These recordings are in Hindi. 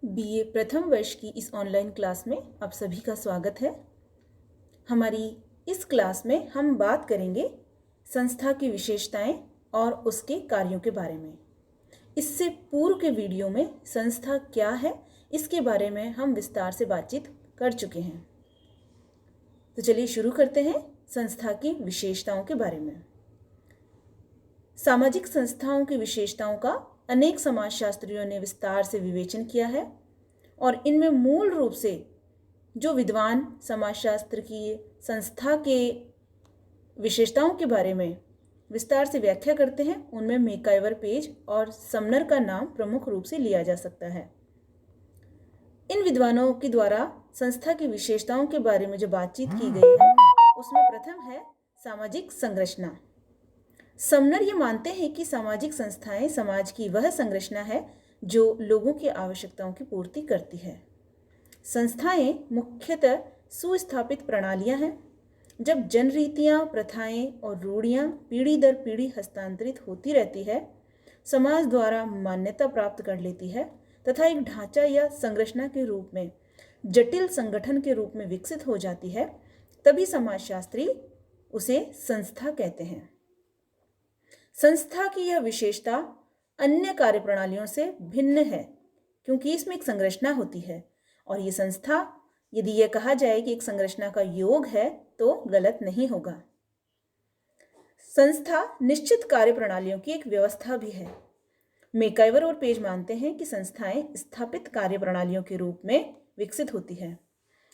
बीए प्रथम वर्ष की इस ऑनलाइन क्लास में आप सभी का स्वागत है। हमारी इस क्लास में हम बात करेंगे संस्था की विशेषताएं और उसके कार्यों के बारे में। इससे पूर्व के वीडियो में संस्था क्या है इसके बारे में हम विस्तार से बातचीत कर चुके हैं। तो चलिए शुरू करते हैं संस्था की विशेषताओं के बारे में। सामाजिक संस्थाओं की विशेषताओं का अनेक समाजशास्त्रियों ने विस्तार से विवेचन किया है और इनमें मूल रूप से जो विद्वान समाजशास्त्र की संस्था के विशेषताओं के बारे में विस्तार से व्याख्या करते हैं उनमें मैकाइवर, पेज और समनर का नाम प्रमुख रूप से लिया जा सकता है। इन विद्वानों के द्वारा संस्था की विशेषताओं के बारे में जो बातचीत की गई है उसमें प्रथम है सामाजिक संरचना। समनर ये मानते हैं कि सामाजिक संस्थाएं समाज की वह संरचना है जो लोगों की आवश्यकताओं की पूर्ति करती है। संस्थाएं मुख्यतः सुस्थापित प्रणालियां हैं। जब जनरीतियां, प्रथाएं और रूढ़ियां पीढ़ी दर पीढ़ी हस्तांतरित होती रहती है, समाज द्वारा मान्यता प्राप्त कर लेती है तथा एक ढांचा या संरचना के रूप में जटिल संगठन के रूप में विकसित हो जाती है, तभी समाजशास्त्री उसे संस्था कहते हैं। संस्था की यह विशेषता अन्य कार्यप्रणालियों से भिन्न है क्योंकि इसमें एक संरचना होती है और ये संस्था, यदि यह कहा जाए कि एक संरचना का योग है तो गलत नहीं होगा। संस्था निश्चित कार्यप्रणालियों की एक व्यवस्था भी है। मैकाइवर और पेज मानते हैं कि संस्थाएं स्थापित कार्यप्रणालियों के रूप में विकसित होती है।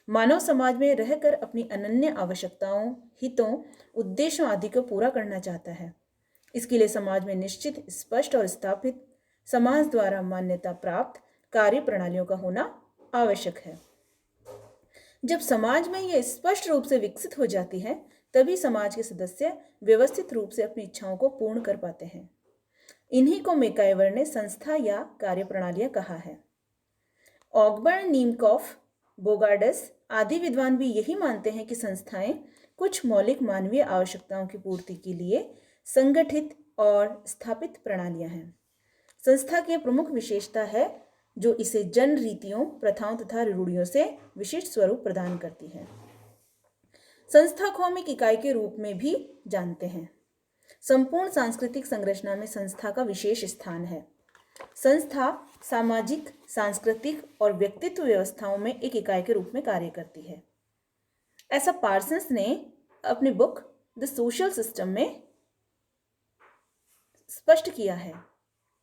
मानव समाज में रहकर अपनी अनन्य आवश्यकताओं, हितों, उद्देश्यों आदि को पूरा करना चाहता है। इसके लिए समाज में निश्चित, स्पष्ट और स्थापित, समाज द्वारा मान्यता प्राप्त कार्य प्रणालियों का होना आवश्यक है। जब समाज में यह स्पष्ट रूप से विकसित हो जाती है, तभी समाज के सदस्य व्यवस्थित रूप से अपनी इच्छाओं को पूर्ण कर पाते हैं। इन्हीं को मैकाइवर ने संस्था या कार्य प्रणालियां कहा है। ऑगबर्न, नीमकॉफ, बोगार्डस आदि विद्वान भी यही मानते हैं कि संस्थाएं कुछ मौलिक मानवीय आवश्यकताओं की पूर्ति के लिए संगठित और स्थापित प्रणालियां हैं। संस्था की प्रमुख विशेषता है जो इसे जन रीतियों, प्रथाओं तथा रूढ़ियों से विशिष्ट स्वरूप प्रदान करती है। संस्था को हम एक इकाई के रूप में भी जानते हैं। संपूर्ण सांस्कृतिक संरचना में संस्था का विशेष स्थान है। संस्था सामाजिक, सांस्कृतिक और व्यक्तित्व व्यवस्थाओं में एक इकाई के रूप में कार्य करती है। ऐसा पार्सन्स ने अपनी बुक द सोशल सिस्टम में स्पष्ट किया है।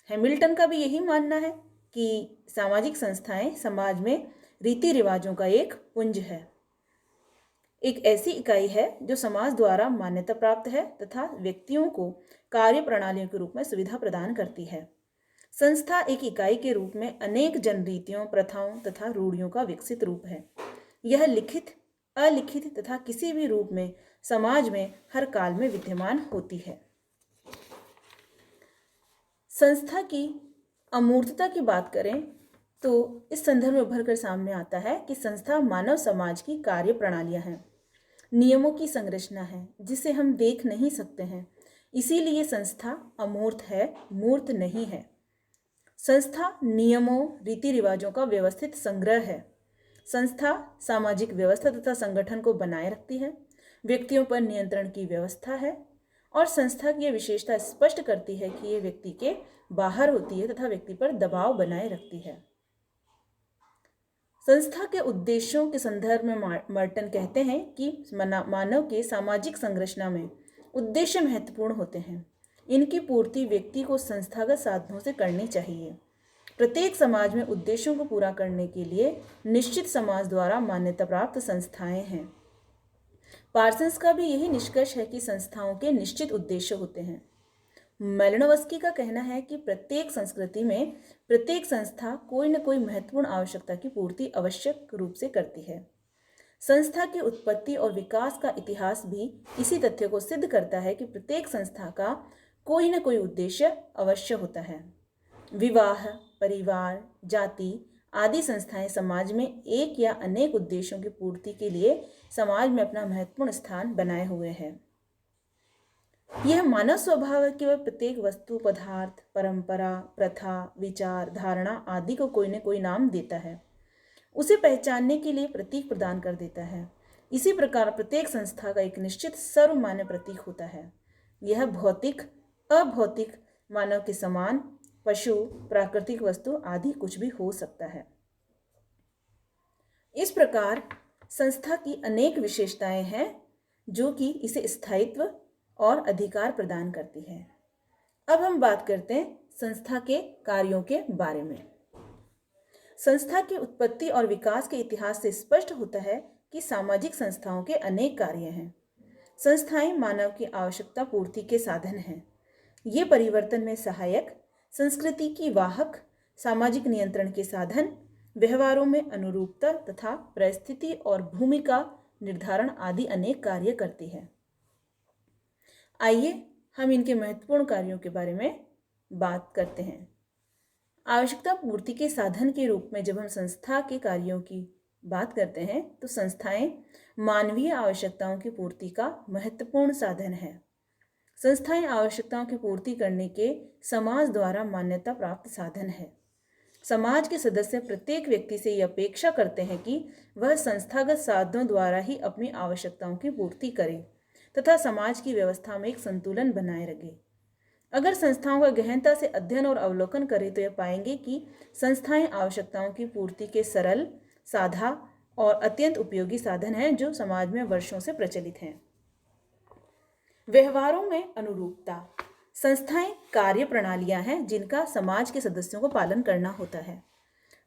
हैमिल्टन का भी यही मानना है कि सामाजिक संस्थाएं समाज में रीति रिवाजों का एक पुंज है, एक ऐसी इकाई है जो समाज द्वारा मान्यता प्राप्त है तथा व्यक्तियों को कार्य प्रणालियों के रूप में सुविधा प्रदान करती है। संस्था एक इकाई के रूप में अनेक जनरीतियों, प्रथाओं तथा रूढ़ियों का विकसित रूप है। यह लिखित, अलिखित तथा किसी भी रूप में समाज में हर काल में विद्यमान होती है। संस्था की अमूर्तता की बात करें तो इस संदर्भ में उभर कर सामने आता है कि संस्था मानव समाज की कार्य प्रणालियां हैं, नियमों की संरचना है जिसे हम देख नहीं सकते हैं। इसीलिए संस्था अमूर्त है, मूर्त नहीं है। संस्था नियमों, रीति रिवाजों का व्यवस्थित संग्रह है। संस्था सामाजिक व्यवस्था तथा संगठन को बनाए रखती है, व्यक्तियों पर नियंत्रण की व्यवस्था है और संस्था की यह विशेषता स्पष्ट करती है कि यह व्यक्ति के बाहर होती है तथा व्यक्ति पर दबाव बनाए रखती है। संस्था के उद्देश्यों के संदर्भ में मर्टन कहते हैं कि मानव के सामाजिक संरचना में उद्देश्य महत्वपूर्ण होते हैं। इनकी पूर्ति व्यक्ति को संस्थागत साधनों से करनी चाहिए। प्रत्येक समाज में उद्देश्यों को पूरा करने के लिए निश्चित समाज द्वारा मान्यता प्राप्त संस्थाएं हैं। पार्सन्स का भी यही निष्कर्ष है कि संस्थाओं के निश्चित उद्देश्य होते हैं। मेलिनोवस्की का कहना है कि प्रत्येक संस्कृति में प्रत्येक संस्था कोई न कोई महत्वपूर्ण आवश्यकता की पूर्ति आवश्यक रूप से करती है। संस्था की उत्पत्ति और विकास का इतिहास भी इसी तथ्य को सिद्ध करता है कि प्रत्येक संस्था का कोई न कोई उद्देश्य अवश्य होता है। विवाह, परिवार, जाति आदि संस्थाएं समाज में एक या अनेक उद्देश्यों की पूर्ति के लिए समाज में अपना महत्वपूर्ण स्थान बनाए हुए हैं। यह मानव स्वभाव है कि वह प्रत्येक वस्तु, पदार्थ, परंपरा, प्रथा, विचार, धारणा आदि को कोई न कोई नाम देता है, उसे पहचानने के लिए प्रतीक प्रदान कर देता है। इसी प्रकार प्रत्येक संस्था का एक निश्चित सर्वमान्य प्रतीक होता है। यह भौतिक, अभौतिक, मानव के समान, पशु, प्राकृतिक वस्तु आदि कुछ भी हो सकता है। इस प्रकार संस्था की अनेक विशेषताएं हैं जो कि इसे स्थायित्व और अधिकार प्रदान करती है। अब हम बात करते हैं संस्था के कार्यों के बारे में। संस्था की उत्पत्ति और विकास के इतिहास से स्पष्ट होता है कि सामाजिक संस्थाओं के अनेक कार्य हैं। संस्थाएं मानव की आवश्यकता पूर्ति के साधन हैं। ये परिवर्तन में सहायक, संस्कृति की वाहक, सामाजिक नियंत्रण के साधन, व्यवहारों में अनुरूपता तथा परिस्थिति और भूमिका निर्धारण आदि अनेक कार्य करती है। आइए हम इनके महत्वपूर्ण कार्यों के बारे में बात करते हैं। आवश्यकता पूर्ति के साधन के रूप में जब हम संस्था के कार्यों की बात करते हैं तो संस्थाएं मानवीय आवश्यकताओं की पूर्ति का महत्वपूर्ण साधन है। संस्थाएं आवश्यकताओं की पूर्ति करने के समाज द्वारा मान्यता प्राप्त साधन है। समाज के सदस्य प्रत्येक व्यक्ति से यह अपेक्षा करते हैं कि वह संस्थागत साधनों द्वारा ही अपनी आवश्यकताओं की पूर्ति करे तथा समाज की व्यवस्था में एक संतुलन बनाए रखे। अगर संस्थाओं का गहनता से अध्ययन और अवलोकन करें तो यह पाएंगे कि संस्थाएं आवश्यकताओं की पूर्ति के सरल, साधा और अत्यंत उपयोगी साधन हैं जो समाज में वर्षों से प्रचलित हैं। व्यवहारों में अनुरूपता। संस्थाएं कार्य प्रणालियां हैं जिनका समाज के सदस्यों को पालन करना होता है।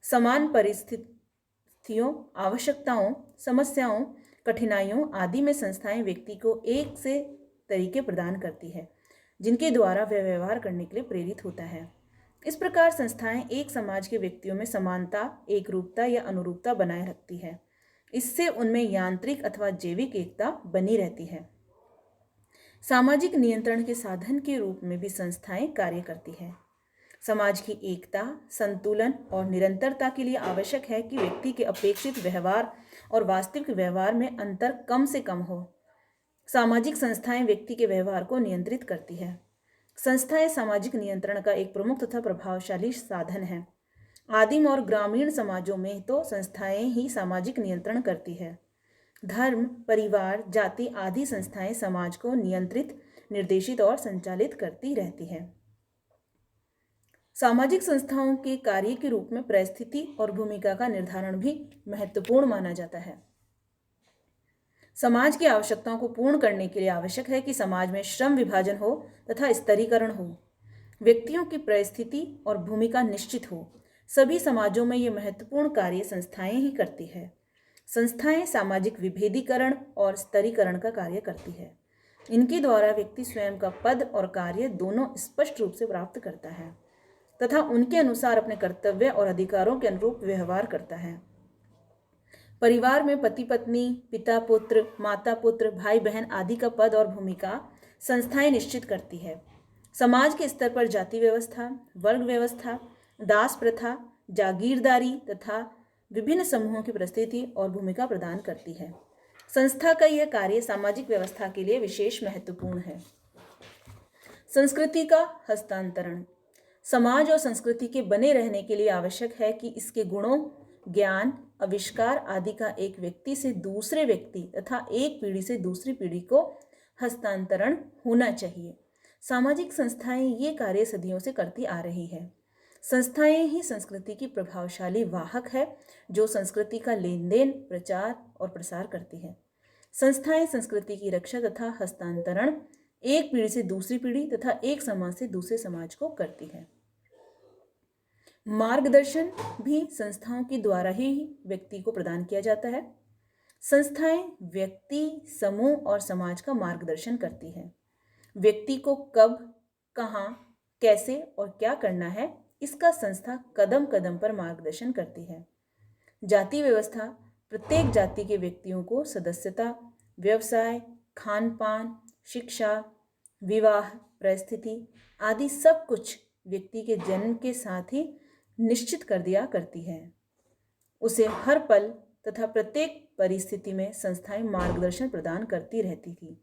समान परिस्थितियों, आवश्यकताओं, समस्याओं, कठिनाइयों आदि में संस्थाएं व्यक्ति को एक से तरीके प्रदान करती है जिनके द्वारा वह व्यवहार करने के लिए प्रेरित होता है। इस प्रकार संस्थाएं एक समाज के व्यक्तियों में समानता, एकरूपता या अनुरूपता बनाए रखती है। इससे उनमें यांत्रिक अथवा जैविक एकता बनी रहती है। सामाजिक नियंत्रण के साधन के रूप में भी संस्थाएं कार्य करती है। समाज की एकता, संतुलन और निरंतरता के लिए आवश्यक है कि व्यक्ति के अपेक्षित व्यवहार और वास्तविक व्यवहार में अंतर कम से कम हो। सामाजिक संस्थाएं व्यक्ति के व्यवहार को नियंत्रित करती है। संस्थाएं सामाजिक नियंत्रण का एक प्रमुख तथा प्रभावशाली साधन है। आदिम और ग्रामीण समाजों में तो संस्थाएं ही सामाजिक नियंत्रण करती है। धर्म, परिवार, जाति आदि संस्थाएं समाज को नियंत्रित, निर्देशित और संचालित करती रहती है। सामाजिक संस्थाओं के कार्य के रूप में परिस्थिति और भूमिका का निर्धारण भी महत्वपूर्ण माना जाता है। समाज की आवश्यकताओं को पूर्ण करने के लिए आवश्यक है कि समाज में श्रम विभाजन हो तथा स्तरीकरण हो। व्यक्तियों की परिस्थिति और भूमिका निश्चित हो। सभी समाजों में ये महत्वपूर्ण कार्य संस्थाएं ही करती है। संस्थाएं सामाजिक विभेदीकरण और स्तरीकरण का कार्य करती है। इनके द्वारा व्यक्ति स्वयं का पद और कार्य दोनों स्पष्ट रूप से प्राप्त करता है तथा उनके अनुसार अपने कर्तव्य और अधिकारों के अनुरूप व्यवहार करता है। परिवार में पति पत्नी, पिता पुत्र, माता पुत्र, भाई बहन आदि का पद और भूमिका संस्थाएं निश्चित करती है। समाज के स्तर पर जाति व्यवस्था, वर्ग व्यवस्था, दास प्रथा, जागीरदारी तथा विभिन्न समूहों की परिस्थिति और भूमिका प्रदान करती है। संस्था का यह कार्य सामाजिक व्यवस्था के लिए विशेष महत्वपूर्ण है। संस्कृति का हस्तांतरण। समाज और संस्कृति के बने रहने के लिए आवश्यक है कि इसके गुणों, ज्ञान, आविष्कार आदि का एक व्यक्ति से दूसरे व्यक्ति तथा एक पीढ़ी से दूसरी पीढ़ी को हस्तांतरण होना चाहिए। सामाजिक संस्थाएं ये कार्य सदियों से करती आ रही है। संस्थाएं ही संस्कृति की प्रभावशाली वाहक है जो संस्कृति का लेन देन, प्रचार और प्रसार करती है। संस्थाएं संस्कृति की रक्षा तथा हस्तांतरण एक पीढ़ी से दूसरी पीढ़ी तथा एक समाज से दूसरे समाज को करती है। मार्गदर्शन भी संस्थाओं के द्वारा ही व्यक्ति को प्रदान किया जाता है। संस्थाएं व्यक्ति, समूह और समाज का मार्गदर्शन करती है। व्यक्ति को कब, कहाँ, कैसे और क्या करना है इसका संस्था कदम कदम पर मार्गदर्शन करती है। जाति व्यवस्था प्रत्येक जाति के व्यक्तियों को सदस्यता, व्यवसाय, खान पान, शिक्षा, विवाह, परिस्थिति आदि सब कुछ व्यक्ति के जन्म के साथ ही निश्चित कर दिया करती है। उसे हर पल तथा प्रत्येक परिस्थिति में संस्थाएं मार्गदर्शन प्रदान करती रहती थी।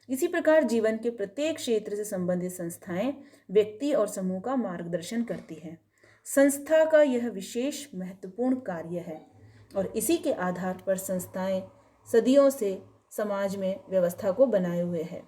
इसी प्रकार जीवन के प्रत्येक क्षेत्र से संबंधित संस्थाएं व्यक्ति और समूह का मार्गदर्शन करती हैं। संस्था का यह विशेष महत्वपूर्ण कार्य है और इसी के आधार पर संस्थाएं सदियों से समाज में व्यवस्था को बनाए हुए है।